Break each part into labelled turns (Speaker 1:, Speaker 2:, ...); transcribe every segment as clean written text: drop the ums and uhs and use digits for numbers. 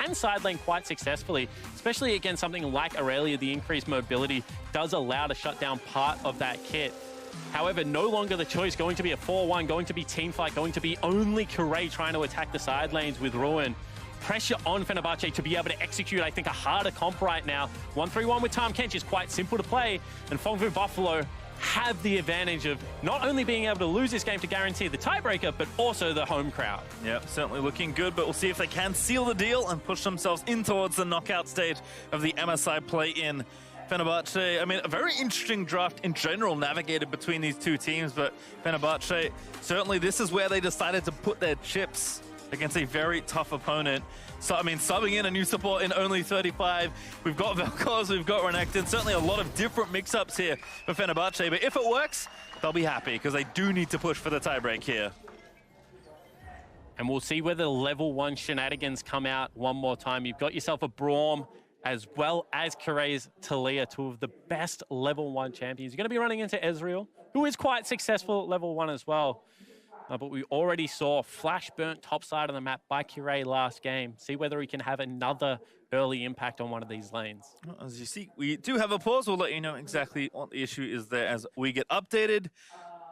Speaker 1: can side lane quite successfully, especially against something like Aurelia. The increased mobility does allow to shut down part of that kit. However, no longer the choice, going to be a 4-1, going to be teamfight, going to be only Kuray trying to attack the side lanes with Ruin. Pressure on Fenerbahçe to be able to execute, I think, a harder comp right now. 1-3-1 with Tahm Kench is quite simple to play, and Phong Vũ Buffalo have the advantage of not only being able to lose this game to guarantee the tiebreaker, but also the home crowd.
Speaker 2: Yeah, certainly looking good, but we'll see if they can seal the deal and push themselves in towards the knockout stage of the MSI play-in. Fenerbahçe, I mean, a very interesting draft in general navigated between these two teams, but Fenerbahçe, certainly this is where they decided to put their chips against a very tough opponent. So, I mean, subbing in a new support in only 35. We've got Vel'Koz, we've got Renekton. Certainly a lot of different mix-ups here for Fenerbahçe, but if it works, they'll be happy because they do need to push for the tiebreak here.
Speaker 1: And we'll see whether level 1 shenanigans come out one more time. You've got yourself a Braum, as well as Kuray's Talia, two of the best level 1 champions. You're going to be running into Ezreal, who is quite successful at level 1 as well. But we already saw flash burnt top side of the map by Kuray last game. See whether he can have another early impact on one of these lanes.
Speaker 2: As you see, we do have a pause. We'll let you know exactly what the issue is there as we get updated.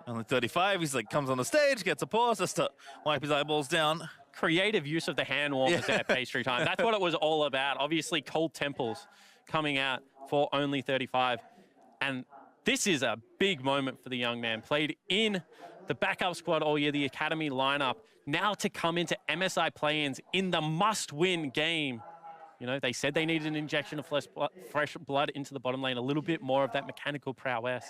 Speaker 2: Only 35, he's like, comes on the stage, gets a pause, just to wipe his eyeballs down.
Speaker 1: Creative use of the hand warmers there, Pastry Time. That's what it was all about. Obviously, Cold Temples coming out for only 35. And this is a big moment for the young man. Played in the backup squad all year, the academy lineup. Now to come into MSI play-ins in the must-win game. You know, they said they needed an injection of fresh blood into the bottom lane, a little bit more of that mechanical prowess.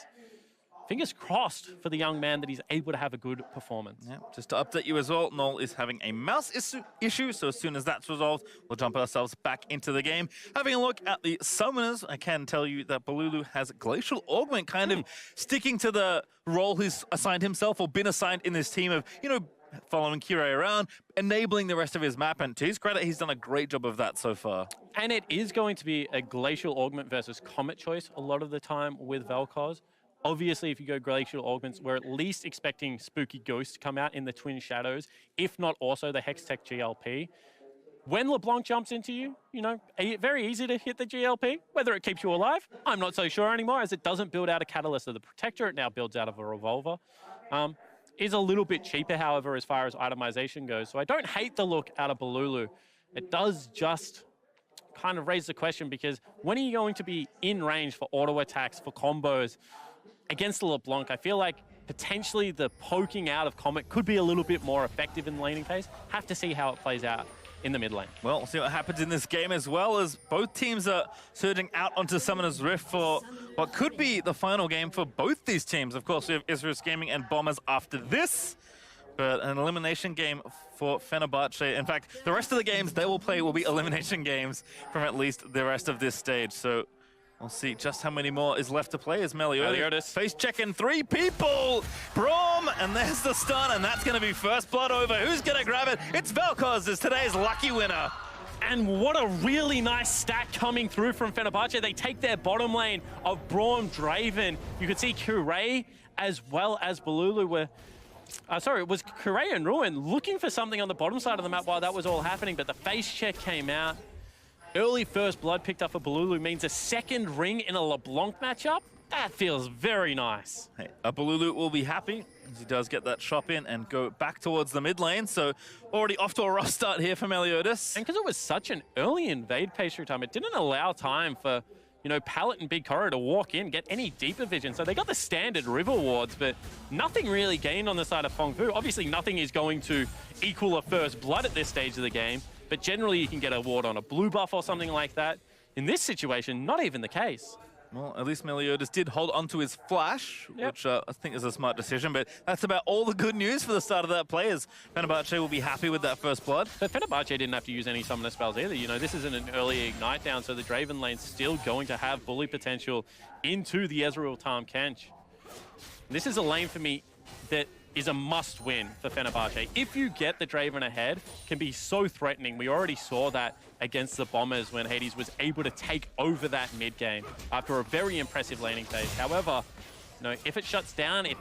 Speaker 1: Fingers crossed for the young man that he's able to have a good performance.
Speaker 2: Yeah, just to update you as well, Noel is having a mouse issue, so as soon as that's resolved, we'll jump ourselves back into the game. Having a look at the summoners, I can tell you that Bolulu has Glacial Augment, kind of sticking to the role he's assigned himself or been assigned in this team of, you know, following Kuray around, enabling the rest of his map, and to his credit, he's done a great job of that so far. And
Speaker 1: it is going to be a Glacial Augment versus Comet choice a lot of the time with Vel'Koz. Obviously, if you go Glacial Augments, we're at least expecting Spooky Ghost to come out in the Twin Shadows, if not also the Hextech GLP. When LeBlanc jumps into you, you know, very easy to hit the GLP. Whether it keeps you alive, I'm not so sure anymore, as it doesn't build out a Catalyst of the Protector, it now builds out of a Revolver. Is a little bit cheaper, however, as far as itemization goes. So I don't hate the look out of Bolulu. It does just kind of raise the question, because when are you going to be in range for auto attacks, for combos, against the LeBlanc? I feel like potentially the poking out of Comet could be a little bit more effective in the laning phase. Have to see how it plays out in the mid lane.
Speaker 2: Well, we'll see what happens in this game, as well as both teams are surging out onto Summoner's Rift for what could be the final game for both these teams. Of course, we have Isurus Gaming and Bombers after this, but an elimination game for Fenerbahçe. In fact, the rest of the games they will play will be elimination games from at least the rest of this stage. So we'll see just how many more is left to play as Meliodas face checking 3 people. Braum, and there's the stun, and that's going to be first blood over. Who's going to grab it? It's Vel'Koz as today's lucky winner.
Speaker 1: And what a really nice stack coming through from Fenerbahçe. They take their bottom lane of Braum, Draven. You could see Kuray as well as Bolulu were... sorry, it was Kuray and Ruin looking for something on the bottom side of the map while that was all happening, but the face check came out. Early first blood picked up for Bolulu means a second ring in a LeBlanc matchup. That feels very nice.
Speaker 2: Hey, Bolulu will be happy as he does get that shop in and go back towards the mid lane. So already off to a rough start here for Meliodas.
Speaker 1: And because it was such an early invade Pastry Time, it didn't allow time for, you know, Pallet and Big Corro to walk in, get any deeper vision. So they got the standard river wards, but nothing really gained on the side of Phong Vũ. Obviously, nothing is going to equal a first blood at this stage of the game, but generally you can get a ward on a blue buff or something like that. In this situation, not even the case.
Speaker 2: Well, at least Meliodas did hold onto his flash, which I think is a smart decision, but that's about all the good news for the start of that play, as Fenerbahçe will be happy with that first blood.
Speaker 1: But Fenerbahçe didn't have to use any summoner spells either. You know, this isn't an early ignite down, so the Draven lane's still going to have bully potential into the Ezreal Tahm Kench. This is a lane for me that is a must-win for Fenerbahçe. If you get the Draven ahead, it can be so threatening. We already saw that against the Bombers when Hades was able to take over that mid game after a very impressive laning phase. However, you know, if it shuts down, if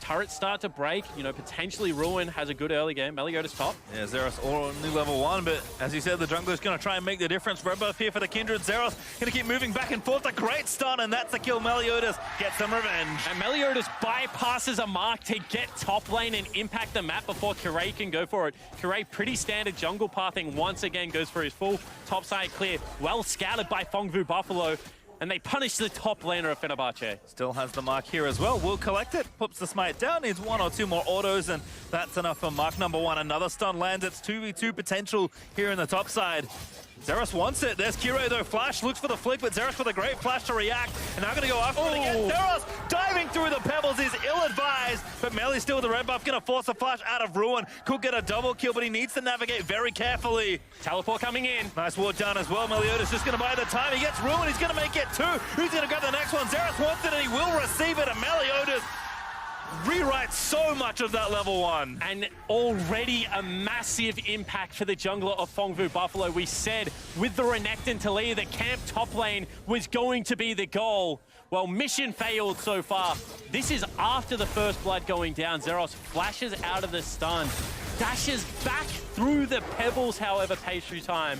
Speaker 1: turrets start to break, you know, potentially Ruin has a good early game. Meliodas top.
Speaker 2: Yeah, Zeros all new level 1, but as you said, the jungler's going to try and make the difference. Red buff here for the Kindred. Zeros going to keep moving back and forth. A great stun, and that's a kill. Meliodas gets some revenge.
Speaker 1: And Meliodas bypasses a mark to get top lane and impact the map before Kirei can go for it. Kirei, pretty standard jungle pathing, once again goes for his full top side clear. Well scouted by Phong Vũ Buffalo. And they punish the top laner of Fenerbahçe.
Speaker 2: Still has the mark here as well. Will collect it, puts the smite down, needs 1 or 2 more autos, and that's enough for mark number 1. Another stun lands. It's 2v2 potential here in the top side. Zeros wants it. There's Kirei though. Flash looks for the flick, but Zeros with a great flash to react. And now going to go after it again. Zeros diving through the pebbles is ill-advised, but Melly still with the red buff, going to force a flash out of Ruin. Could get a double kill, but he needs to navigate very carefully.
Speaker 1: Teleport coming in.
Speaker 2: Nice ward down as well. Meliodas just going to buy the time. He gets Ruin. He's going to make it 2. Who's going to grab the next one? Zeros wants it, and he will receive it. And Meliodas rewrites so much of that level 1.
Speaker 1: And already a massive impact for the jungler of Phong Vũ Buffalo. We said with the Renekton Talia, the camp top lane was going to be the goal. Well, mission failed so far. This is after the first blood going down. Zeros flashes out of the stun, dashes back through the pebbles, however, pastry time.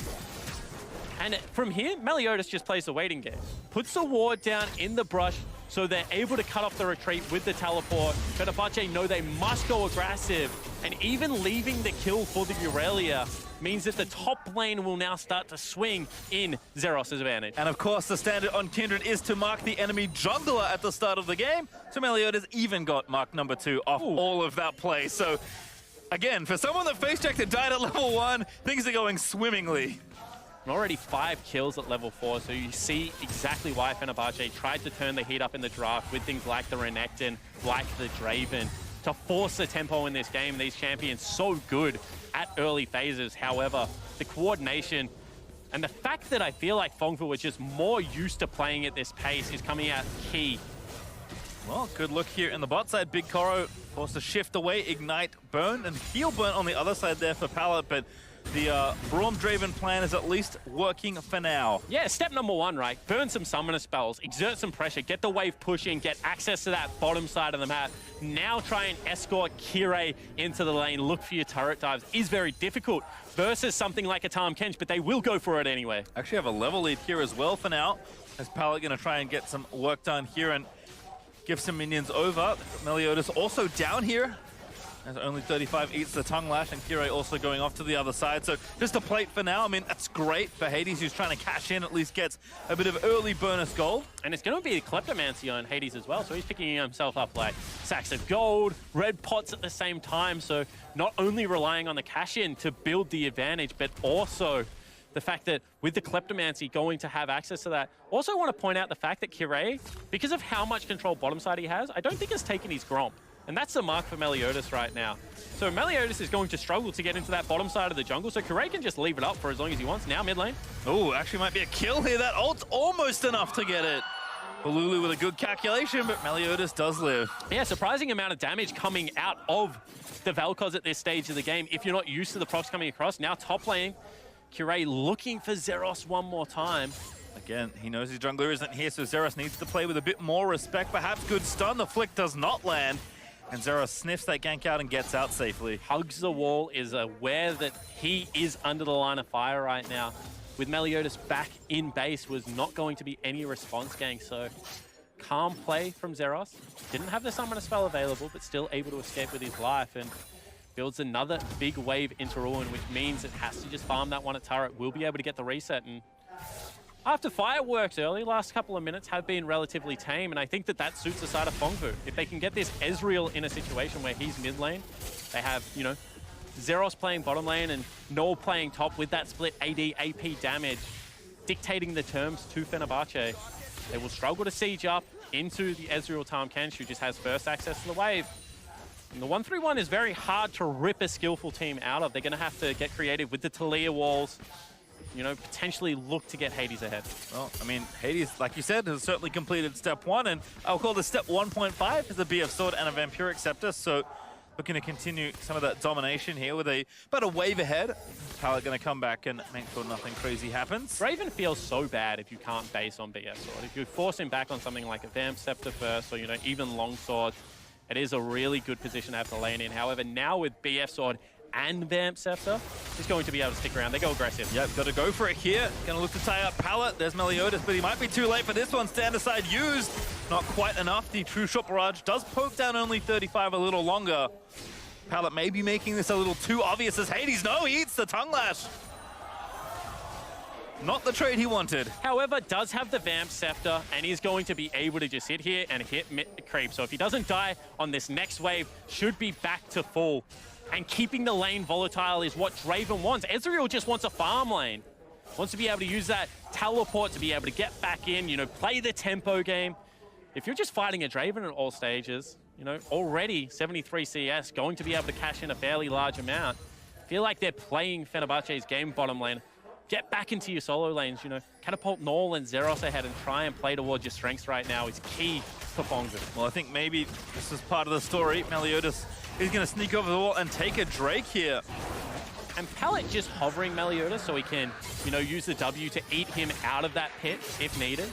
Speaker 1: And from here, Meliodas just plays the waiting game. Puts the ward down in the brush, so they're able to cut off the retreat with the teleport. Fenerbahçe know they must go aggressive, and even leaving the kill for the Aurelia means that the top lane will now start to swing in Zeros' advantage.
Speaker 2: And of course, the standard on Kindred is to mark the enemy jungler at the start of the game. So Meliodas even got mark number 2 off all of that play. So again, for someone that face-checked and died at level 1, things are going swimmingly.
Speaker 1: And already 5 kills at level 4, so you see exactly why Fenerbahçe tried to turn the heat up in the draft with things like the Renekton, like the Draven, to force the tempo in this game. These champions so good at early phases. However, the coordination and the fact that I feel like Phong Vũ was just more used to playing at this pace is coming out key.
Speaker 2: Well, good look here in the bot side. Big Koro forced to shift away, ignite, burn, and heal burn on the other side there for Pallet, but the Braum Draven plan is at least working for now.
Speaker 1: Yeah, step number 1, right? Burn some summoner spells, exert some pressure, get the wave pushing, get access to that bottom side of the map. Now try and escort Kirei into the lane. Look for your turret dives. Is very difficult versus something like a Tahm Kench, but they will go for it anyway.
Speaker 2: Actually have a level lead here as well for now. As Pallet going to try and get some work done here and give some minions over. Meliodas also down here. As only 35 eats the tongue lash, and Kirei also going off to the other side. So just a plate for now. I mean, that's great for Hades, who's trying to cash in, at least gets a bit of early bonus gold.
Speaker 1: And it's going to be a Kleptomancy on Hades as well, so he's picking himself up like sacks of gold, red pots at the same time. So not only relying on the cash in to build the advantage, but also the fact that with the Kleptomancy going to have access to that. Also want to point out the fact that Kirei, because of how much control bottom side he has, I don't think has taken his Gromp. And that's the mark for Meliodas right now. So Meliodas is going to struggle to get into that bottom side of the jungle, so Kirei can just leave it up for as long as he wants. Now mid lane.
Speaker 2: Oh, actually might be a kill here. That ult's almost enough to get it. Balulu with a good calculation, but Meliodas does live.
Speaker 1: Yeah, surprising amount of damage coming out of the Vel'Koz at this stage of the game. If you're not used to the procs coming across, now top lane, Kirei looking for Zeros one more time.
Speaker 2: Again, he knows his jungler isn't here, so Zeros needs to play with a bit more respect. Perhaps good stun. The flick does not land. And Zeros sniffs that gank out and gets out safely.
Speaker 1: Hugs the wall, is aware that he is under the line of fire right now. With Meliodas back in base, was not going to be any response gank, so calm play from Zeros. Didn't have the summoner spell available, but still able to escape with his life, and builds another big wave into Ruin, which means it has to just farm that one at turret. Will be able to get the reset, and after fireworks early, last couple of minutes have been relatively tame, and I think that that suits the side of Phong Vũ. If they can get this Ezreal in a situation where he's mid lane, they have, you know, Zeros playing bottom lane and Null playing top with that split AD, AP damage, dictating the terms to Fenerbahçe. They will struggle to siege up into the Ezreal Tahm Kench, who just has first access to the wave. And the 1-3-1 is very hard to rip a skillful team out of. They're going to have to get creative with the Talia walls, you know, potentially look to get Hades ahead.
Speaker 2: Well, I mean, Hades, like you said, has certainly completed step 1, and I'll call this step 1.5 as a BF Sword and a Vampiric Scepter, so looking to continue some of that domination here with about a wave ahead. Pallet going to come back and make sure nothing crazy happens.
Speaker 1: Raven feels so bad if you can't base on BF Sword. If you force him back on something like a Vamp Scepter first, or, you know, even Longsword, It is a really good position to have to lane in. However, now with BF Sword and Vamp Scepter, he's going to be able to stick around. They go aggressive.
Speaker 2: Yep, got to go for it here. Gonna look to tie up Pallet. There's Meliodas, but he might be too late for this one. Stand aside used. Not quite enough. The True Shot Barrage does poke down only 35 a little longer. Pallet may be making this a little too obvious as Hades. No, he eats the Tongue Lash. Not the trade he wanted.
Speaker 1: However, does have the Vamp Scepter, and he's going to be able to just sit here and hit creep. So if he doesn't die on this next wave, should be back to full. And keeping the lane volatile is what Draven wants. Ezreal just wants a farm lane. Wants to be able to use that teleport to be able to get back in, you know, play the tempo game. If you're just fighting a Draven at all stages, you know, already 73 CS, going to be able to cash in a fairly large amount. Feel like they're playing Fenerbahçe's game bottom lane. Get back into your solo lanes, you know. Catapult Null and Zeros ahead and try and play towards your strengths right now is key for Phong Vũ.
Speaker 2: Well, I think maybe this is part of the story. Meliodas is going to sneak over the wall and take a Drake here.
Speaker 1: And Pallet just hovering Meliodas so he can, you know, use the W to eat him out of that pit if needed.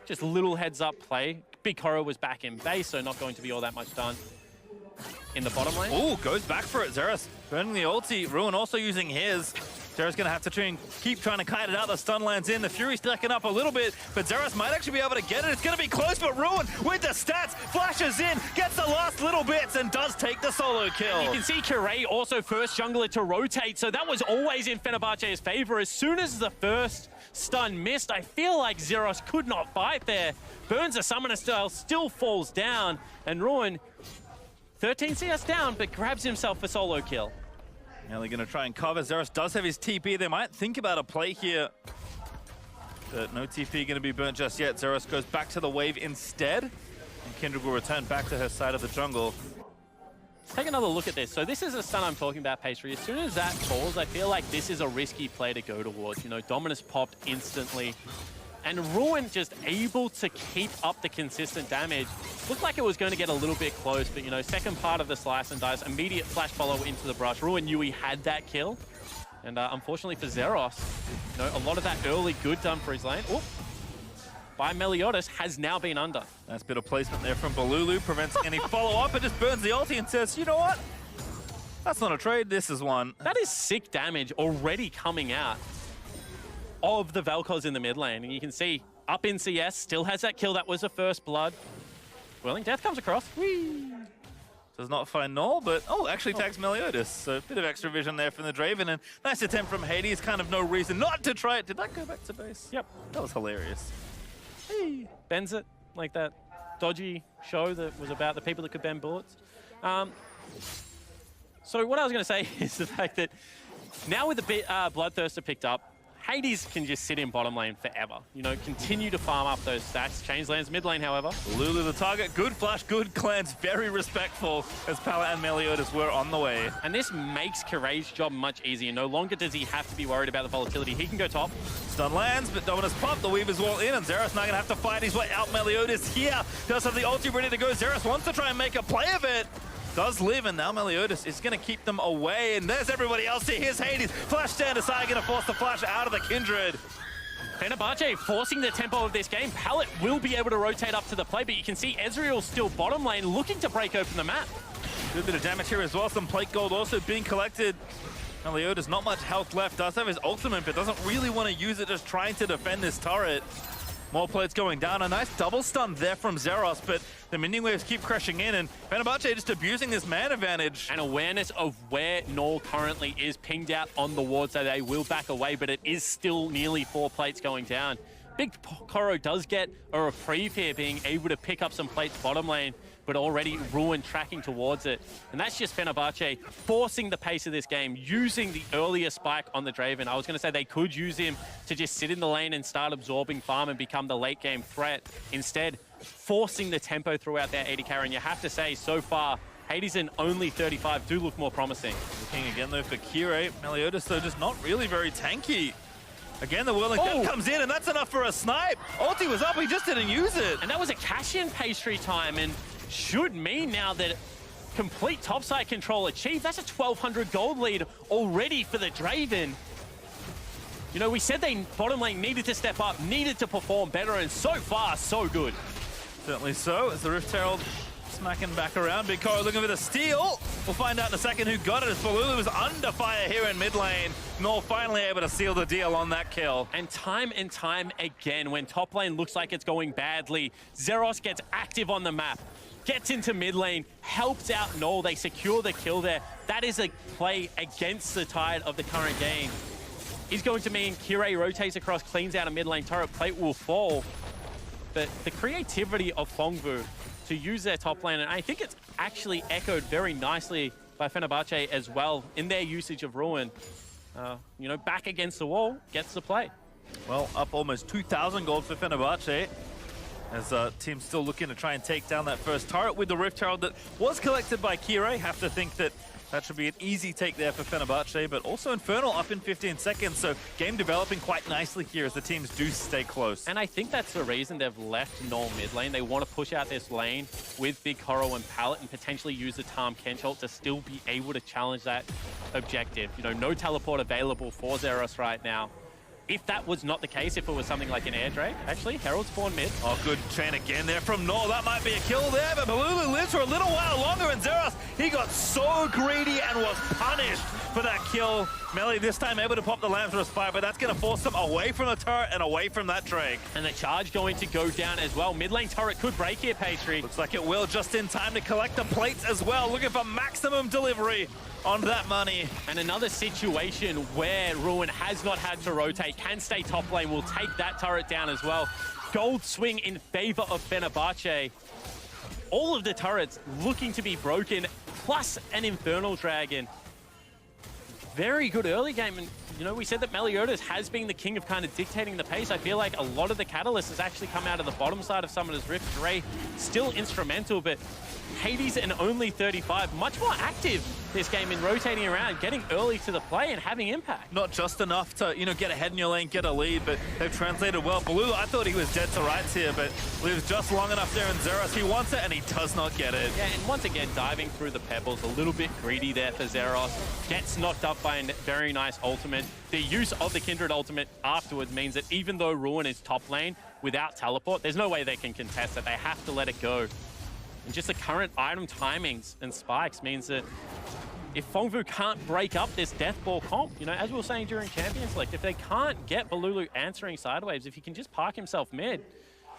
Speaker 1: Just a little heads up play. Big Koro was back in base, so not going to be all that much done in the bottom lane.
Speaker 2: Oh, goes back for it. Zeros burning the ulti. Ruin also using his. Zeros going to have to keep trying to kite it out. The stun lands in. The Fury stacking up a little bit, but Zeros might actually be able to get it. It's going to be close, but Ruin with the stats flashes in, gets the last little bits, and does take the solo kill.
Speaker 1: And you can see Kirei also first jungler to rotate, so that was always in Fenerbahçe's favor. As soon as the first stun missed, I feel like Zeros could not fight there. Burns a summoner style, still falls down, and Ruin 13 CS down, but grabs himself a solo kill.
Speaker 2: Now they're going to try and cover. Zeros does have his TP. They might think about a play here. But no TP going to be burnt just yet. Zeros goes back to the wave instead. And Kindred will return back to her side of the jungle.
Speaker 1: Let's take another look at this. So this is a stun I'm talking about, Pastry. As soon as that falls, I feel like this is a risky play to go towards. You know, Dominus popped instantly. And Ruin just able to keep up the consistent damage. Looked like it was going to get a little bit close, but, you know, second part of the slice and dice, immediate flash follow into the brush. Ruin knew he had that kill. And unfortunately for Zeros, you know, a lot of that early good done for his lane. Oh, by Meliodas has now been under.
Speaker 2: Nice bit of placement there from Balulu. Prevents any follow-up and just burns the ulti and says, you know what? That's not a trade, this is one.
Speaker 1: That is sick damage already coming out of the Vel'Koz in the mid lane. And you can see up in CS, still has that kill. That was the first blood. Whirling Death comes across. Whee!
Speaker 2: Does not find Null, but actually tags Meliodas. So a bit of extra vision there from the Draven. And nice attempt from Hades. Kind of no reason not to try it. Did that go back to base?
Speaker 1: Yep.
Speaker 2: That was hilarious.
Speaker 1: Hey, bends it like that dodgy show that was about the people that could bend bullets. So what I was going to say is the fact that now with the Bloodthirster picked up, Hades can just sit in bottom lane forever. You know, continue to farm up those stacks. Change lanes mid lane, however.
Speaker 2: Lulu the target. Good flash, good cleanse. Very respectful as Pallet and Meliodas were on the way.
Speaker 1: And this makes Kirei's job much easier. No longer does he have to be worried about the volatility. He can go top.
Speaker 2: Stun lands, but Dominus pop. The Weaver's wall in, and Zeros now going to have to fight his way out. Meliodas here. Does have the ulti ready to go. Zeros wants to try and make a play of it. Does live, and now Meliodas is going to keep them away. And there's everybody else here. Here's Hades. Flash stand aside, going to force the flash out of the Kindred.
Speaker 1: Fenerbahçe forcing the tempo of this game. Pallet will be able to rotate up to the play, but you can see Ezreal still bottom lane, looking to break open the map.
Speaker 2: Good bit of damage here as well. Some plate gold also being collected. Meliodas, not much health left. Does have his ultimate, but doesn't really want to use it, just trying to defend this turret. More plates going down. A nice double stun there from Zeros, but the minion waves keep crashing in, and Fenerbahçe just abusing this man advantage.
Speaker 1: And awareness of where Null currently is pinged out on the ward, so they will back away, but it is still nearly 4 plates going down. Big Koro does get a reprieve here, being able to pick up some plates bottom lane, but already Ruin tracking towards it. And that's just Fenerbahçe forcing the pace of this game, using the earlier spike on the Draven. I was going to say they could use him to just sit in the lane and start absorbing farm and become the late game threat. Instead, forcing the tempo throughout their AD carry. And you have to say, so far, Hades and only 35 do look more promising.
Speaker 2: Looking again though for Kirei. Meliodas though just not really very tanky. Again, the Whirling Death comes in, and that's enough for a snipe. Ulti was up, he just didn't use it.
Speaker 1: And that was a cash-in Pastry time, and should mean now that complete topside control achieved. That's a 1,200 gold lead already for the Draven. You know, we said they bottom lane needed to step up, needed to perform better, and so far, so good.
Speaker 2: Certainly so, as the Rift Herald smacking back around. Big Coro looking for the steal. We'll find out in a second who got it, as Balulu was under fire here in mid lane. Nor finally able to seal the deal on that kill.
Speaker 1: And time again, when top lane looks like it's going badly, Zeros gets active on the map, gets into mid lane, helps out Null. They secure the kill there. That is a play against the tide of the current game. He's going to mean Kirei rotates across, cleans out a mid lane turret, plate will fall. But the creativity of Phong Vũ to use their top lane, and I think it's actually echoed very nicely by Fenerbahçe as well in their usage of Ruin. You know, back against the wall, gets the play.
Speaker 2: Well, up almost 2,000 gold for Fenerbahçe, as team's still looking to try and take down that first turret with the Rift Herald that was collected by Kirei. Have to think that that should be an easy take there for Fenerbahçe, but also Infernal up in 15 seconds, so game developing quite nicely here as the teams do stay close.
Speaker 1: And I think that's the reason they've left Null mid lane. They want to push out this lane with Big Coro and Pallet and potentially use the Tahm Kench ult to still be able to challenge that objective. You know, no teleport available for Zeros right now. If that was not the case, if it was something like an air drake, actually, Herald spawn mid.
Speaker 2: Oh, good chain again there from Null. That might be a kill there, but Balulu lives for a little while longer, and Zeros, he got so greedy and was punished for that kill. Melly this time able to pop the Lamb's Respire, but that's going to force them away from the turret and away from that Drake.
Speaker 1: And the charge going to go down as well. Mid lane turret could break here, Pastry.
Speaker 2: Looks like it will, just in time to collect the plates as well. Looking for maximum delivery on that money.
Speaker 1: And another situation where Ruin has not had to rotate, can stay top lane, will take that turret down as well. Gold swing in favor of Fenerbahçe. All of the turrets looking to be broken, plus an Infernal Dragon. Very good early game, and you know, we said that Meliodas has been the king of kind of dictating the pace. I feel like a lot of the catalyst has actually come out of the bottom side of Summoner's Rift. Dre still instrumental, but Hades and only 35, much more active this game in rotating around, getting early to the play and having impact.
Speaker 2: Not just enough to, you know, get ahead in your lane, get a lead, but they've translated well. Balulu, I thought he was dead to rights here, but lives just long enough there in Zeros. He wants it and he does not get it.
Speaker 1: Yeah, and once again, diving through the pebbles, a little bit greedy there for Zeros. Gets knocked up by a very nice ultimate. The use of the Kindred ultimate afterwards means that even though Ruin is top lane without teleport, there's no way they can contest it. They have to let it go. And just the current item timings and spikes means that if Phong Vũ can't break up this death ball comp, you know, as we were saying during Champions Select, if they can't get Balulu answering sideways, if he can just park himself mid,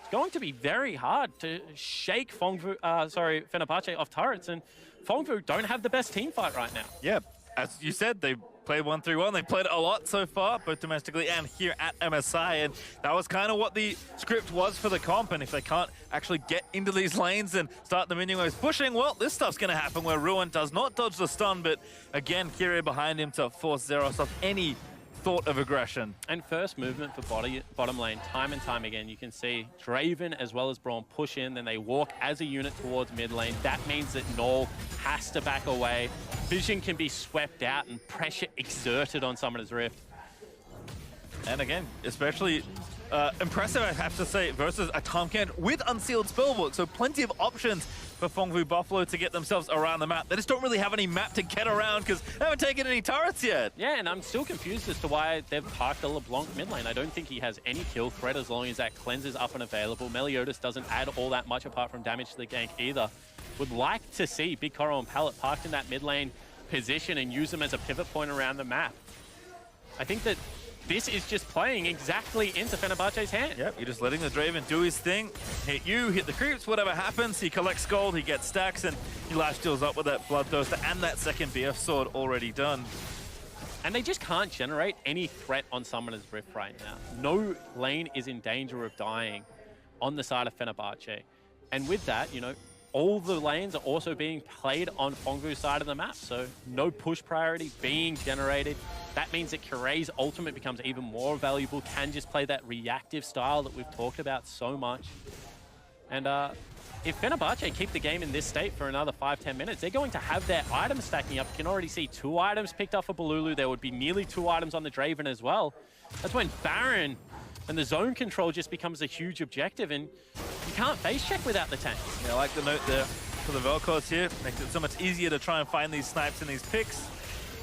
Speaker 1: it's going to be very hard to shake Fenerbahçe off turrets. And Phong Vũ don't have the best team fight right now.
Speaker 2: Yeah, as you said, they played 1-3-1. They played it a lot so far, both domestically and here at MSI, and that was kind of what the script was for the comp. And if they can't actually get into these lanes and start the minion waves pushing, well, this stuff's going to happen where Ruin does not dodge the stun, but again, Kirei behind him to force Zeros off any thought of aggression.
Speaker 1: And first movement for bottom lane, time and time again, you can see Draven as well as Braum push in, then they walk as a unit towards mid lane. That means that Null has to back away. Vision can be swept out and pressure exerted on Summoner's Rift.
Speaker 2: And again, especially impressive, I have to say, versus a Tahm Kench with Unsealed Spellbook. So plenty of options for Phong Vũ Buffalo to get themselves around the map. They just don't really have any map to get around because they haven't taken any turrets yet.
Speaker 1: Yeah, and I'm still confused as to why they've parked a LeBlanc mid lane. I don't think he has any kill threat as long as that cleanse is up and available. Meliodas doesn't add all that much apart from damage to the gank either. Would like to see Big Coro and Pallet parked in that mid lane position and use them as a pivot point around the map. I think that this is just playing exactly into Fenerbahçe's hand.
Speaker 2: Yep, you're just letting the Draven do his thing. Hit you, hit the creeps, whatever happens. He collects gold, he gets stacks, and he lifesteals up with that Bloodthirster and that second BF sword already done.
Speaker 1: And they just can't generate any threat on Summoner's Rift right now. No lane is in danger of dying on the side of Fenerbahçe. And with that, you know, all the lanes are also being played on Phong Vu's side of the map, so no push priority being generated. That means that Kirei's ultimate becomes even more valuable, can just play that reactive style that we've talked about so much. And if Fenerbahçe keep the game in this state for another 5-10 minutes, they're going to have their items stacking up. You can already see 2 items picked up for Balulu. There would be nearly 2 items on the Draven as well. That's when Baron and the zone control just becomes a huge objective, and you can't face check without the tank.
Speaker 2: Yeah, I like the note there for the Vel'Koz here. Makes it so much easier to try and find these snipes and these picks.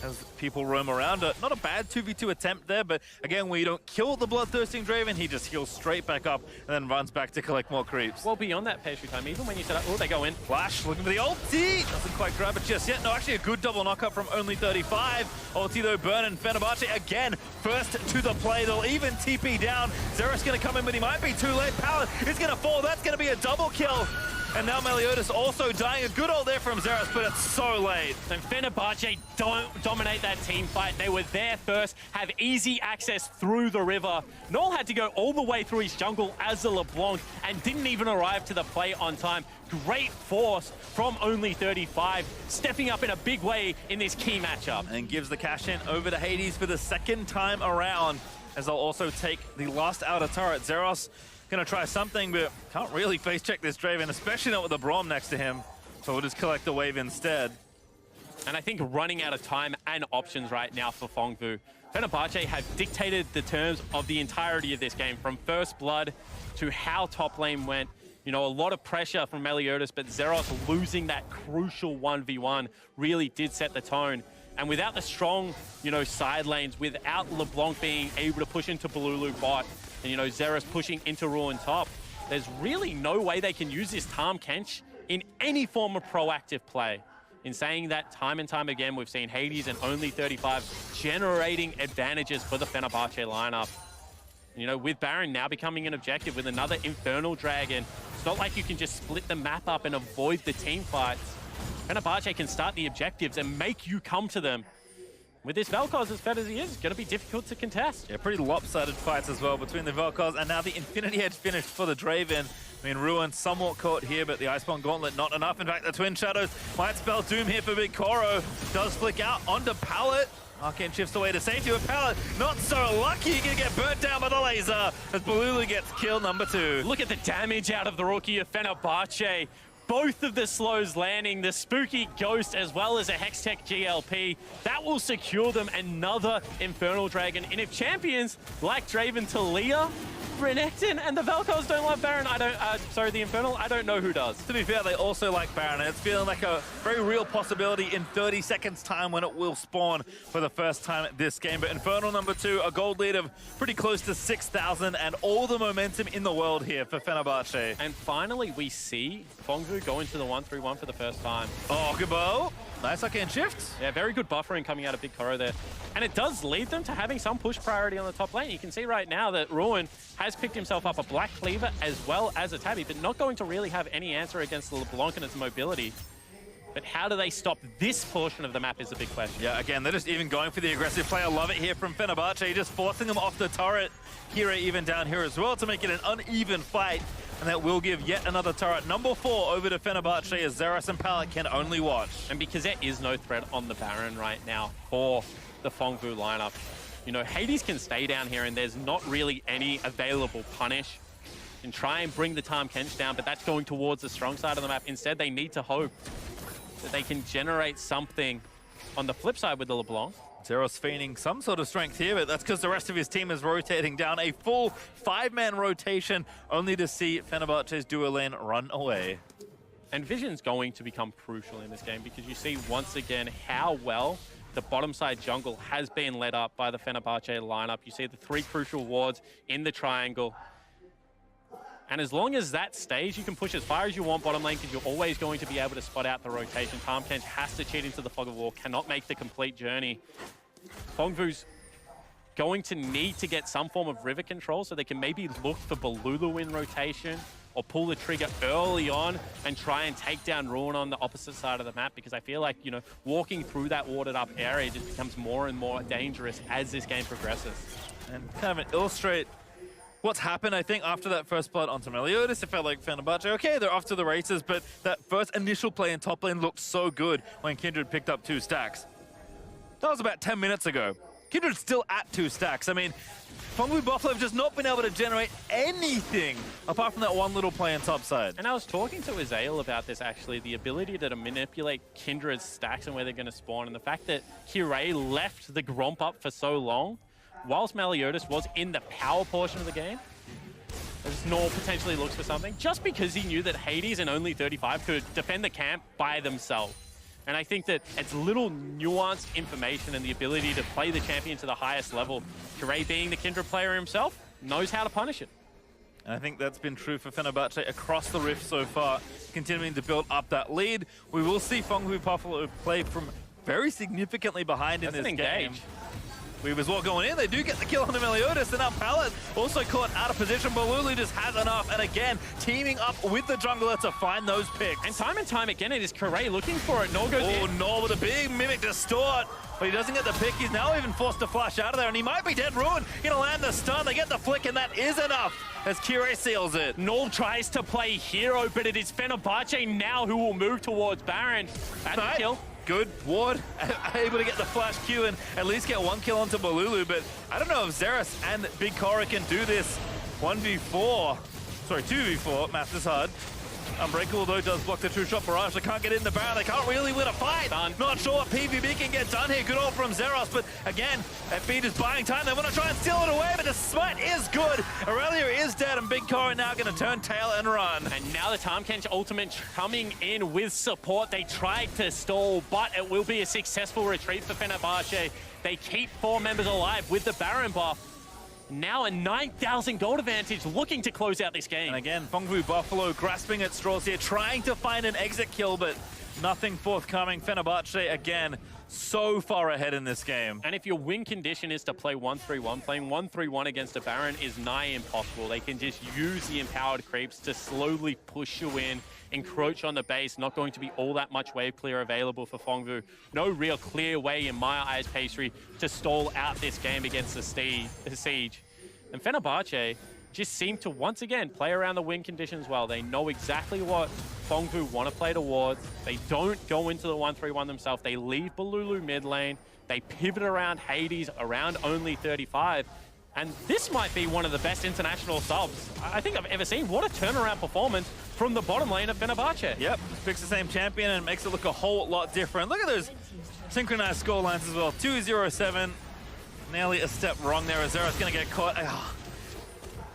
Speaker 2: as people roam around. Not a bad 2v2 attempt there, but again, when you don't kill the bloodthirsting Draven, he just heals straight back up and then runs back to collect more creeps.
Speaker 1: Well, beyond that pastry time, even when you set up, oh, they go in.
Speaker 2: Flash looking for the ulti, doesn't quite grab it just yet. No, actually a good double knockup from only 35. Ulti though, burn, and Fenerbahçe again, first to the play. They'll even TP down. Xerath's gonna come in, but he might be too late. Pallet is gonna fall, that's gonna be a double kill. And now Meliodas also dying. A good ult there from Xerath, but it's so late.
Speaker 1: And Fenerbahçe don't dominate that team fight. They were there first, have easy access through the river. Null had to go all the way through his jungle as a LeBlanc and didn't even arrive to the play on time. Great force from only 35, stepping up in a big way in this key matchup.
Speaker 2: And gives the cash in over to Hades for the second time around, as they'll also take the last outer turret. Xerath gonna try something, but can't really face check this Draven, especially not with the Braum next to him. So we'll just collect the wave instead.
Speaker 1: And I think running out of time and options right now for Phong Vũ. Fenerbahçe have dictated the terms of the entirety of this game, from first blood to how top lane went. You know, a lot of pressure from Meliodas, but Xerath losing that crucial 1v1 really did set the tone. And without the strong, you know, side lanes, without LeBlanc being able to push into Balulu bot, and, you know, Xerath pushing into Ruin top, there's really no way they can use this Tahm Kench in any form of proactive play. In saying that, time and time again, we've seen Hades and only 35 generating advantages for the Fenerbahçe lineup. And, you know, with Baron now becoming an objective with another Infernal Dragon, it's not like you can just split the map up and avoid the team fights. Fenerbahçe can start the objectives and make you come to them. With this Vel'Koz, as fed as he is, going to be difficult to contest.
Speaker 2: Yeah, pretty lopsided fights as well between the Vel'Koz and now the Infinity Edge finished for the Draven. I mean, Ruin somewhat caught here, but the Iceborne Gauntlet not enough. In fact, the Twin Shadows might spell doom here for Big Koro. Does flick out onto Pallet. Arcane shifts away to safety with Pallet. Not so lucky, he's gonna get burnt down by the laser as Balulu gets kill number 2.
Speaker 1: Look at the damage out of the rookie of Fenerbahçe. Both of the slows landing, the Spooky Ghost as well as a Hextech GLP. That will secure them another Infernal Dragon. And if champions like Draven Talia, Renekton, and the Vel'Koz don't love Baron, the Infernal, I don't know who does.
Speaker 2: To be fair, they also like Baron, and it's feeling like a very real possibility in 30 seconds time when it will spawn for the first time this game. But Infernal number 2, a gold lead of pretty close to 6,000 and all the momentum in the world here for Fenerbahçe.
Speaker 1: And finally, we see Phong Vũ go into the 1-3-1 for the first time.
Speaker 2: Oh, Gabo. Nice arcane shift.
Speaker 1: Yeah, very good buffering coming out of Big Koro there. And it does lead them to having some push priority on the top lane. You can see right now that Ruin has picked himself up a Black Cleaver as well as a Tabby, but not going to really have any answer against the LeBlanc and its mobility. But how do they stop this portion of the map is the big question.
Speaker 2: Yeah, again, they're just even going for the aggressive play. I love it here from Fenerbahçe, just forcing them off the turret. Kira even down here as well to make it an uneven fight. And that will give yet another turret, number 4, over to Fenerbahçe as Xerath and Pallet can only watch.
Speaker 1: And because there is no threat on the Baron right now for the Phong Vũ lineup, you know, Hades can stay down here and there's not really any available punish. And try and bring the Tahm Kench down, but that's going towards the strong side of the map. Instead, they need to hope that they can generate something on the flip side with the LeBlanc.
Speaker 2: Xerath's feigning some sort of strength here, but that's because the rest of his team is rotating down. A full 5-man rotation, only to see Fenerbahçe's duo lane run away.
Speaker 1: And Vision's going to become crucial in this game because you see once again how well the bottom side jungle has been led up by the Fenerbahçe lineup. You see the 3 crucial wards in the triangle. And as long as that stays, you can push as far as you want bottom lane because you're always going to be able to spot out the rotation. Tahm Kench has to cheat into the Fog of War, cannot make the complete journey. Phong Vu's going to need to get some form of river control so they can maybe look for Balulu in rotation or pull the trigger early on and try and take down Ruin on the opposite side of the map because I feel like, you know, walking through that warded up area just becomes more and more dangerous as this game progresses.
Speaker 2: And kind of illustrate what's happened, I think, after that first blood onto Meliodas, it felt like Fenerbahçe, okay, they're off to the races, but that first initial play in top lane looked so good when Kindred picked up 2 stacks. That was about 10 minutes ago. Kindred's still at 2 stacks. I mean, Phong Vũ Buffalo have just not been able to generate anything apart from that one little play in top side.
Speaker 1: And I was talking to Azael about this, actually, the ability to manipulate Kindred's stacks and where they're going to spawn, and the fact that Kirei left the Gromp up for so long, whilst Meliodas was in the power portion of the game, as Nor potentially looks for something, just because he knew that Hades and only 35 could defend the camp by themselves. And I think that it's little nuanced information and the ability to play the champion to the highest level. Kirei, being the Kindred player himself, knows how to punish it.
Speaker 2: And I think that's been true for Fenerbahçe across the Rift so far, continuing to build up that lead. We will see Phong Vũ Buffalo play from very significantly behind in this game. Weave as well going in. They do get the kill on the Meliodas, and now Pallet also caught out of position. Balulu just has enough, and again, teaming up with the jungler to find those picks.
Speaker 1: And time again, it is Kirei looking for it. Nor goes in.
Speaker 2: Oh, Nor with a big Mimic Distort, but he doesn't get the pick. He's now even forced to flash out of there, and he might be dead. Ruin gonna land the stun. They get the flick, and that is enough as Kirei seals it.
Speaker 1: Null tries to play hero, but it is Fenerbahçe now who will move towards Baron. That's the kill.
Speaker 2: Good ward, able to get the flash Q and at least get one kill onto Balulu, but I don't know if Xerath and Big Korra can do this 1v4. Sorry, 2v4, math is hard. Unbreakable though does block the true shot barrage. They can't get in the Baron. They can't really win a fight. Not sure what PVB can get done here. Good ult from Xerath, but again, FB is buying time. They want to try and steal it away, but the smite is good. Aurelia is dead, and Big Korra now going to turn tail and run.
Speaker 1: And now the Tahm Kench ultimate coming in with support. They tried to stall, but it will be a successful retreat for Fenerbahçe. They keep 4 members alive with the Baron buff. Now a 9,000 gold advantage, looking to close out this game.
Speaker 2: And again, Phong Vũ Buffalo grasping at straws here, trying to find an exit kill, but nothing forthcoming. Fenerbahçe, again, so far ahead in this game.
Speaker 1: And if your win condition is to play 1-3-1, playing 1-3-1 against a Baron is nigh impossible. They can just use the empowered creeps to slowly push you in, encroach on the base. Not going to be all that much wave clear available for Phong Vũ. No real clear way, in my eyes, Pastry, to stall out this game against the Siege. And Fenerbahçe just seem to, once again, play around the win conditions well. They know exactly what Phong Vũ want to play towards. They don't go into the 1-3-1 themselves. They leave Balulu mid lane. They pivot around Hades, around only 35. And this might be one of the best international subs I think I've ever seen. What a turnaround performance from the bottom lane of Fenerbahçe.
Speaker 2: Yep, picks the same champion and makes it look a whole lot different. Look at those synchronized score lines as well. 2-0-7. Nearly a step wrong there. Xerath's going to get caught.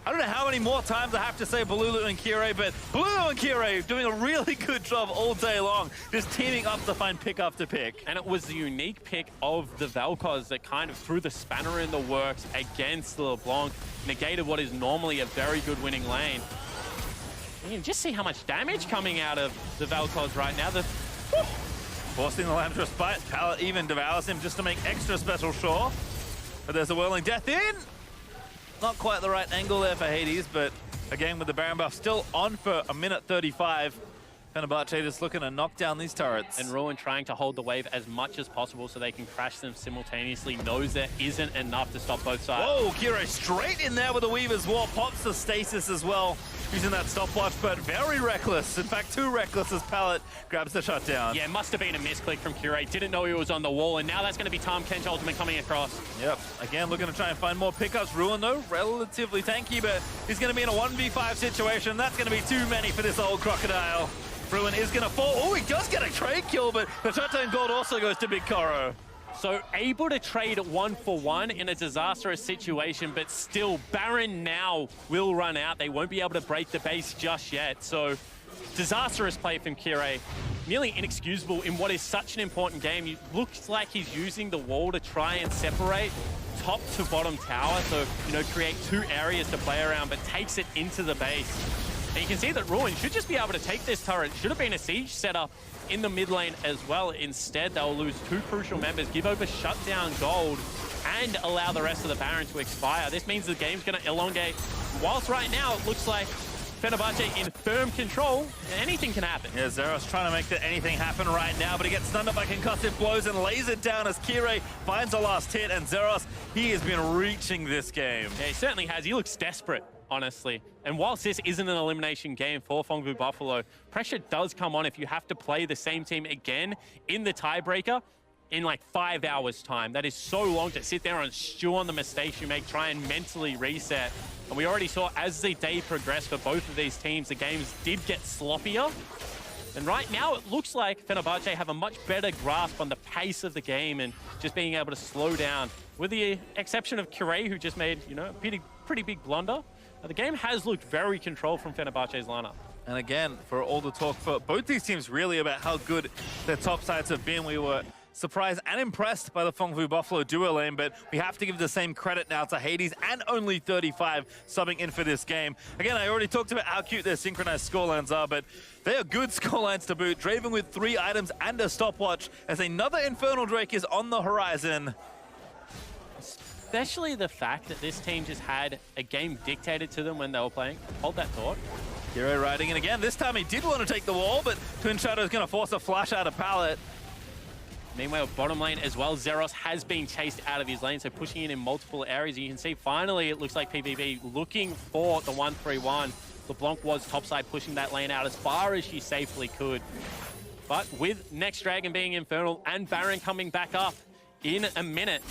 Speaker 2: I don't know how many more times I have to say Balulu and Kirei, but Balulu and Kirei doing a really good job all day long, just teaming up to find pick after pick.
Speaker 1: And it was the unique pick of the Vel'Koz that kind of threw the spanner in the works against the LeBlanc, negated what is normally a very good winning lane. And you just see how much damage coming out of the Vel'Koz right now.
Speaker 2: Forcing the Lamb's Respite, Pallet even devours him just to make extra special sure. But there's a Whirling Death in. Not quite the right angle there for Hades, but again with the Baron buff still on for a minute 35. Fenerbahçe just looking to knock down these turrets.
Speaker 1: And Ruin trying to hold the wave as much as possible so they can crash them simultaneously. Knows there isn't enough to stop both sides.
Speaker 2: Whoa, Kirei straight in there with the Weaver's Wall. Pops the stasis as well, using that stopwatch, but very reckless. In fact, too reckless as Pallet grabs the shutdown.
Speaker 1: Yeah, must have been a misclick from Kirei. Didn't know he was on the wall, and now that's going to be Tahm Kench ultimate coming across.
Speaker 2: Yep, again, looking to try and find more pickups. Ruin, though, relatively tanky, but he's going to be in a 1v5 situation. That's going to be too many for this old crocodile. Ruin is going to fall. Oh, he does get a trade kill, but the shutdown gold also goes to Big Korra.
Speaker 1: So able to trade 1-for-1 in a disastrous situation, but still Baron now will run out. They won't be able to break the base just yet. So disastrous play from Kirei. Nearly inexcusable in what is such an important game. It looks like he's using the wall to try and separate top to bottom tower. So, you know, create 2 areas to play around, but takes it into the base. And you can see that Ruin should just be able to take this turret. Should have been a siege setup in the mid lane as well. Instead, they'll lose 2 crucial members, give over shutdown gold, and allow the rest of the Baron to expire. This means the game's going to elongate. Whilst right now, it looks like Fenerbahçe in firm control, anything can happen.
Speaker 2: Yeah, Xerath's trying to make anything happen right now, but he gets stunned up by concussive blows and lays it down as Kirei finds a last hit, and Xerath, he has been reaching this game.
Speaker 1: Yeah, he certainly has. He looks desperate, honestly. And whilst this isn't an elimination game for Phong Vũ Buffalo, pressure does come on if you have to play the same team again in the tiebreaker in like 5 hours time. That is so long to sit there and stew on the mistakes you make, try and mentally reset. And we already saw as the day progressed for both of these teams, the games did get sloppier. And right now it looks like Fenerbahçe have a much better grasp on the pace of the game and just being able to slow down. With the exception of Kirei, who just made, you know, a pretty big blunder. The game has looked very controlled from Fenerbahçe's lineup.
Speaker 2: And again, for all the talk for both these teams really about how good their top sides have been, we were surprised and impressed by the Phong Vũ Buffalo duo lane, but we have to give the same credit now to Hades and only 35 subbing in for this game. Again, I already talked about how cute their synchronized scorelines are, but they are good scorelines to boot. Draven with 3 items and a stopwatch as another Infernal Drake is on the horizon.
Speaker 1: Especially the fact that this team just had a game dictated to them when they were playing. Hold that thought.
Speaker 2: Hero riding in again. This time he did want to take the wall, but Twin Shadow is going to force a flash out of pallet.
Speaker 1: Meanwhile, bottom lane as well, Zeros has been chased out of his lane, so pushing in multiple areas. You can see finally it looks like PVB looking for the 1-3-1. LeBlanc was topside pushing that lane out as far as she safely could. But with next Dragon being Infernal and Baron coming back up in a minute,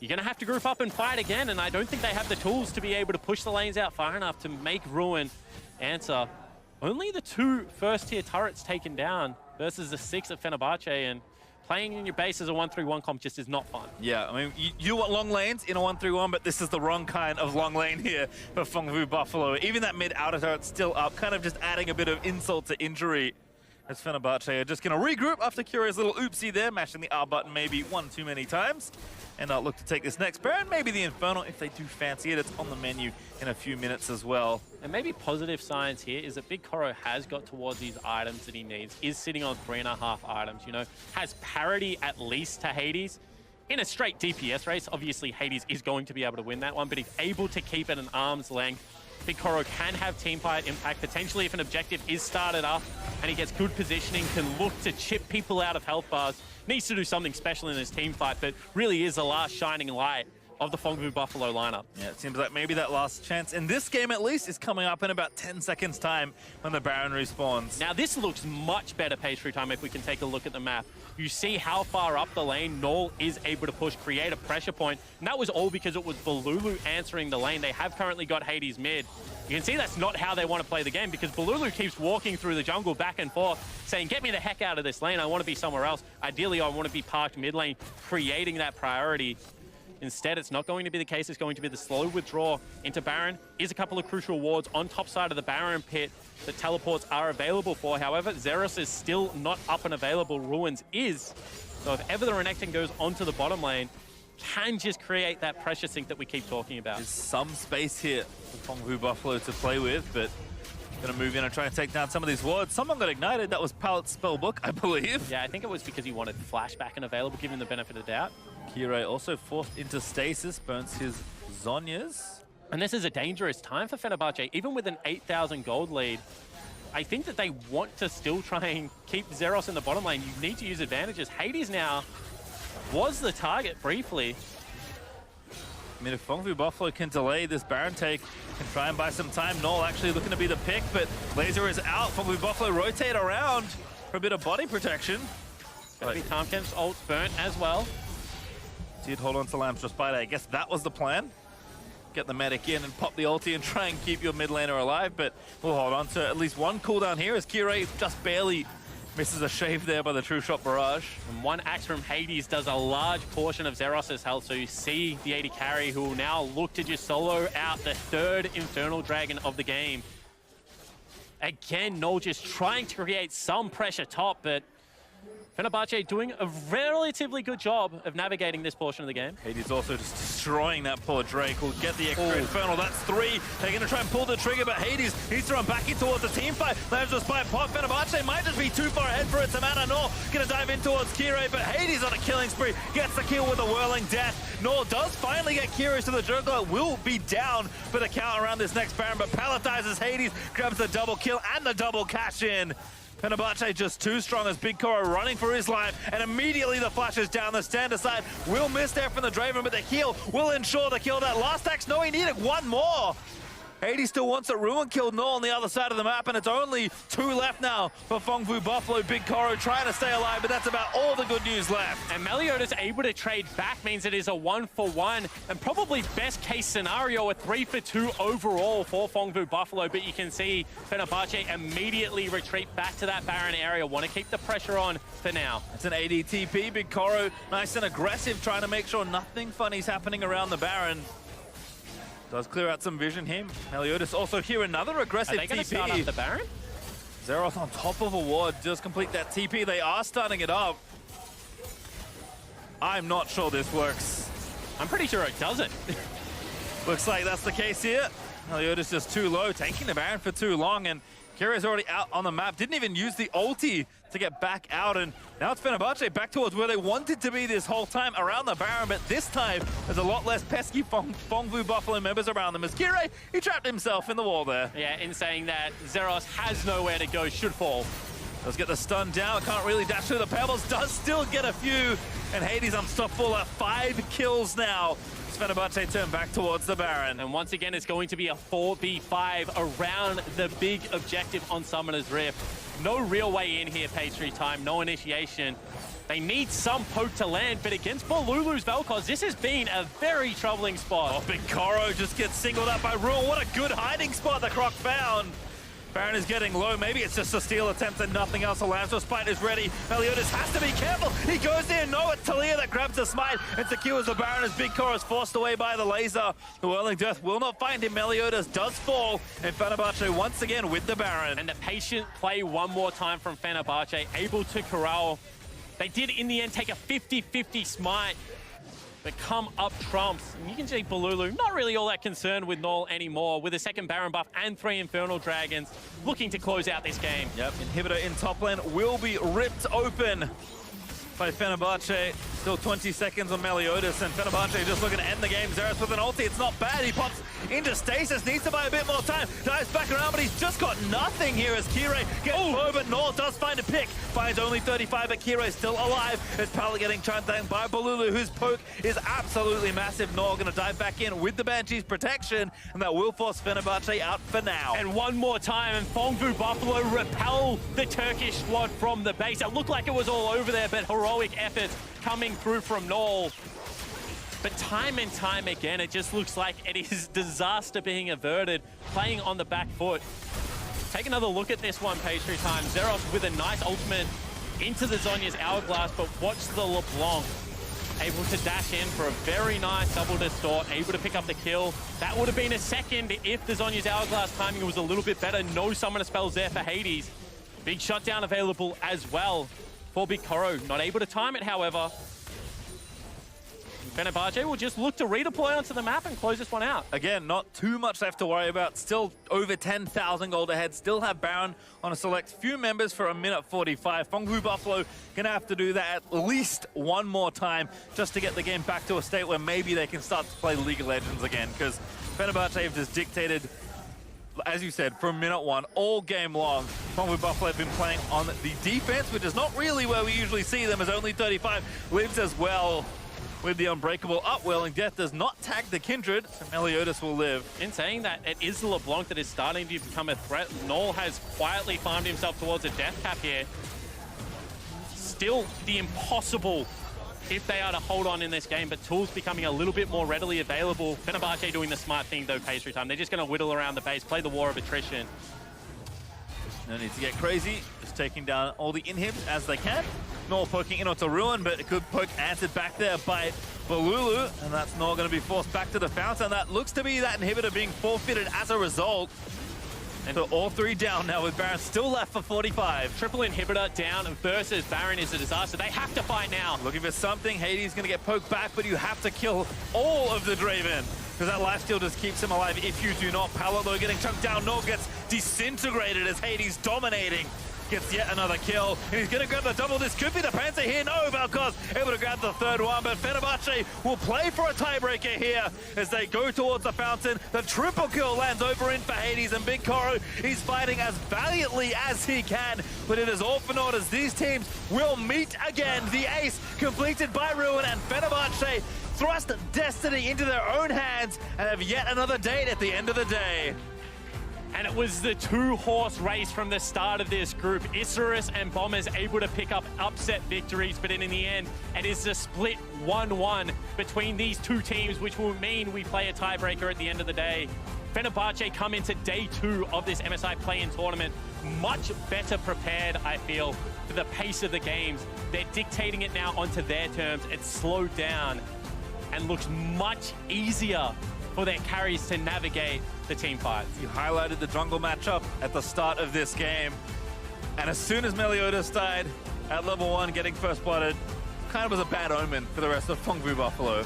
Speaker 1: you're going to have to group up and fight again, and I don't think they have the tools to be able to push the lanes out far enough to make Ruin answer. Only the 2 first-tier turrets taken down versus the 6 of Fenerbahçe, and playing in your base as a 1-3-1 comp just is not fun.
Speaker 2: Yeah, I mean, you want long lanes in a 1-3-1, but this is the wrong kind of long lane here for Phong Vũ Buffalo. Even that mid-outer turret's still up, kind of just adding a bit of insult to injury. As Fenerbahçe are just going to regroup after Curio's little oopsie there, mashing the R button maybe one too many times. And look to take this next Baron, maybe the Infernal if they do fancy it. It's on the menu in a few minutes as well.
Speaker 1: And maybe positive signs here is that Big Koro has got towards these items that he needs, is sitting on 3.5 items, you know, has parity at least to Hades. In a straight DPS race, obviously Hades is going to be able to win that one, but if able to keep it an arm's length, Big Koro can have team fight impact, potentially if an objective is started up and he gets good positioning, can look to chip people out of health bars. Needs to do something special in this team fight, but really is the last shining light of the Phong Vũ Buffalo lineup.
Speaker 2: Yeah, it seems like maybe that last chance in this game at least is coming up in about 10 seconds time when the Baron respawns.
Speaker 1: Now this looks much better pace through time if we can take a look at the map. You see how far up the lane Null is able to push, create a pressure point, and that was all because it was Balulu answering the lane. They have currently got Hades mid. You can see that's not how they want to play the game because Balulu keeps walking through the jungle back and forth saying, get me the heck out of this lane, I want to be somewhere else. Ideally, I want to be parked mid lane, creating that priority. Instead, it's not going to be the case. It's going to be the slow withdraw into Baron. Is a couple of crucial wards on top side of the Baron pit that teleports are available for. However, Zeros is still not up and available. Ruins is. So if ever the Renekton goes onto the bottom lane, can just create that pressure sink that we keep talking about.
Speaker 2: There's some space here for Phong Vũ Buffalo to play with, but going to move in and try and take down some of these wards. Someone got ignited. That was Pallet's spellbook, I believe.
Speaker 1: Yeah, I think it was because he wanted flashback and available, given the benefit of doubt.
Speaker 2: Kire also forced into stasis, burns his Zhonya's.
Speaker 1: And this is a dangerous time for Fenerbahçe, even with an 8,000 gold lead. I think that they want to still try and keep Zeros in the bottom lane. You need to use advantages. Hades now was the target briefly.
Speaker 2: I mean, if Phong Vũ Buffalo can delay this Baron take, can try and buy some time. Null actually looking to be the pick, but Laser is out. Phong Vũ Buffalo rotate around for a bit of body protection.
Speaker 1: Gonna be Tamkem's ult burnt as well.
Speaker 2: Did hold on to Lamb's Respite. I guess that was the plan. Get the medic in and pop the ulti and try and keep your mid laner alive, but we'll hold on to at least one cooldown here as Kire just barely misses a shave there by the True Shot Barrage.
Speaker 1: And one axe from Hades does a large portion of Zeros' health, so you see the AD carry who will now look to just solo out the 3rd Infernal Dragon of the game. Again, Null just trying to create some pressure top, but Fenerbahçe doing a relatively good job of navigating this portion of the game.
Speaker 2: Hades also just destroying that poor Drake. Will get the extra Infernal. That's 3. They're going to try and pull the trigger, but Hades needs to run back in towards the team fight. Lamb's Respite pop. Fenerbahçe might just be too far ahead for its Amana. Null going to dive in towards Kire, but Hades on a killing spree. Gets the kill with a whirling death. Null does finally get Kire to the jungle. Will be down for the count around this next Baron, but palletizes Hades, grabs the double kill and the double cash in. Fenerbahçe just too strong as Big Koro running for his life, and immediately the flash is down the stand aside. Will miss there from the Draven, but the heal will ensure the kill. That last axe, no, he needed one more. Hades still wants a Ruin kill Null on the other side of the map, and it's only 2 left now for Phong Vũ Buffalo. Big Koro trying to stay alive, but that's about all the good news left.
Speaker 1: And Meliodas able to trade back means it is a 1-for-1, and probably best case scenario, a 3-for-2 overall for Phong Vũ Buffalo. But you can see Fenerbahçe immediately retreat back to that Baron area. Want to keep the pressure on for now.
Speaker 2: It's an ADTP. Big Koro nice and aggressive, trying to make sure nothing funny's happening around the Baron. Does clear out some vision here. Meliodas also here, another aggressive TP.
Speaker 1: Are they going to start up the Baron?
Speaker 2: Zeroth on top of a ward, does complete that TP. They are starting it up. I'm not sure this works.
Speaker 1: I'm pretty sure it doesn't.
Speaker 2: Looks like that's the case here. Meliodas just too low, tanking the Baron for too long, and Kyrie's already out on the map. Didn't even use the ulti to get back out, and now it's Fenerbahçe back towards where they wanted to be this whole time, around the Baron, but this time there's a lot less pesky Phong Vũ Buffalo members around them, as Kyrie, he trapped himself in the wall there.
Speaker 1: Yeah, in saying that, Zeros has nowhere to go, should fall.
Speaker 2: Does get the stun down, can't really dash through the pebbles, does still get a few, and Hades unstoppable at 5 kills now. Fenerbahçe turn back towards the Baron.
Speaker 1: And once again, it's going to be a 4v5 around the big objective on Summoner's Rift. No real way in here, pastry time, no initiation. They need some poke to land, but against Bolulu's Vel'Koz, this has been a very troubling spot.
Speaker 2: Oh, Big Koro just gets singled out by Ruin. What a good hiding spot the Croc found. Baron is getting low. Maybe it's just a steal attempt and nothing else. Alanzo Spite is ready. Meliodas has to be careful. He goes in. No, it's Talia that grabs the smite and secures the Baron as Big Koro is forced away by the laser. The Whirling Death will not find him. Meliodas does fall, and Fenerbahçe once again with the Baron.
Speaker 1: And the patient play one more time from Fenerbahçe, able to corral. They did in the end take a 50-50 smite, but come up trumps. And you can see Bolulu not really all that concerned with Null anymore, with a second Baron buff and 3 Infernal Dragons looking to close out this game.
Speaker 2: Yep, Inhibitor in top lane will be ripped open by Fenerbahçe. Still 20 seconds on Meliodas, and Fenerbahçe just looking to end the game. Zeros with an ulti, it's not bad. He pops into stasis, needs to buy a bit more time. Dives back around, but he's just got nothing here as Kyrie gets low, but Nor does find a pick. Finds only 35, but Kyrie still alive. As Pallet getting chunked down by Bolulu, whose poke is absolutely massive. Nor gonna dive back in with the Banshee's protection, and that will force Fenerbahçe out for now.
Speaker 1: And one more time, and Phong Vũ Buffalo repel the Turkish squad from the base. It looked like it was all over there, but heroic efforts coming through from Null. But time and time again, it just looks like it is disaster being averted, playing on the back foot. Take another look at this one, pastry time. Zeros with a nice ultimate into the Zhonya's Hourglass, but watch the LeBlanc. Able to dash in for a very nice double distort, able to pick up the kill. That would have been a second if the Zhonya's Hourglass timing was a little bit better. No summoner spells there for Hades. Big shutdown available as well for Big Koro. Not able to time it, however. Fenerbahçe will just look to redeploy onto the map and close this one out.
Speaker 2: Again, not too much left to worry about. Still over 10,000 gold ahead. Still have Baron on a select few members for a minute 45. Phong Vũ Buffalo gonna have to do that at least one more time just to get the game back to a state where maybe they can start to play League of Legends again, because Fenerbahçe have just dictated, as you said, from minute 1, all game long. Phong Vũ Buffalo have been playing on the defense, which is not really where we usually see them, as only 35 lives as well. With the Unbreakable up, Whirling Death does not tag the Kindred, so Meliodas will live.
Speaker 1: In saying that, it is the LeBlanc that is starting to become a threat. Null has quietly farmed himself towards a death cap here. Still the impossible if they are to hold on in this game, but tools becoming a little bit more readily available. Fenerbahçe doing the smart thing though, pastry time. They're just going to whittle around the base, play the war of attrition.
Speaker 2: No need to get crazy, just taking down all the inhibs as they can. Null poking in onto Ruin, but a good poke answered back there by Bolulu, and that's not going to be forced back to the fountain. That looks to be that inhibitor being forfeited as a result. And so all 3 down now, with Baron still left for 45.
Speaker 1: Triple inhibitor down versus Baron is a disaster. They have to fight now.
Speaker 2: Looking for something. Hades going to get poked back, but you have to kill all of the Draven, because that lifesteal just keeps him alive if you do not. Pallet, though, getting chunked down. Null gets disintegrated as Hades dominating. Gets yet another kill, and he's going to grab the double. This could be the Panzer here. No, Vel'Koz able to grab the 3rd one, but Fenerbahçe will play for a tiebreaker here as they go towards the fountain. The triple kill lands over in for Hades, and Big Koro, he's fighting as valiantly as he can, but it is all for naught as these teams will meet again. The ace completed by Ruin, and Fenerbahçe thrust destiny into their own hands and have yet another date at the end of the day.
Speaker 1: And it was the 2-horse race from the start of this group. Isurus and Bombers able to pick up upset victories, but in the end, it is a split 1-1 between these 2 teams, which will mean we play a tiebreaker at the end of the day. Fenerbahçe come into day 2 of this MSI play-in tournament much better prepared, I feel, for the pace of the games. They're dictating it now onto their terms. It's slowed down and looks much easier for their carries to navigate the team fights.
Speaker 2: You highlighted the jungle matchup at the start of this game. And as soon as Meliodas died at level 1, getting first blooded, kind of was a bad omen for the rest of Phong Vũ Buffalo.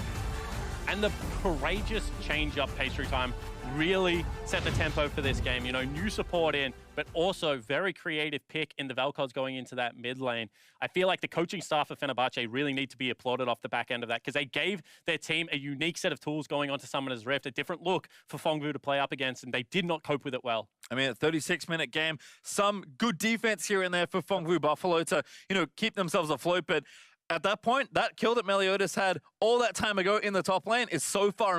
Speaker 1: And the courageous change-up pastry time really set the tempo for this game. You know, new support in, but also very creative pick in the Vel'Koz going into that mid lane. I feel like the coaching staff of Fenerbahçe really need to be applauded off the back end of that, because they gave their team a unique set of tools going on to Summoner's Rift, a different look for Phong Vũ to play up against, and they did not cope with it well.
Speaker 2: I mean, a 36-minute game, some good defense here and there for Phong Vũ Buffalo to, you know, keep themselves afloat, but at that point, that kill that Meliodas had all that time ago in the top lane is so far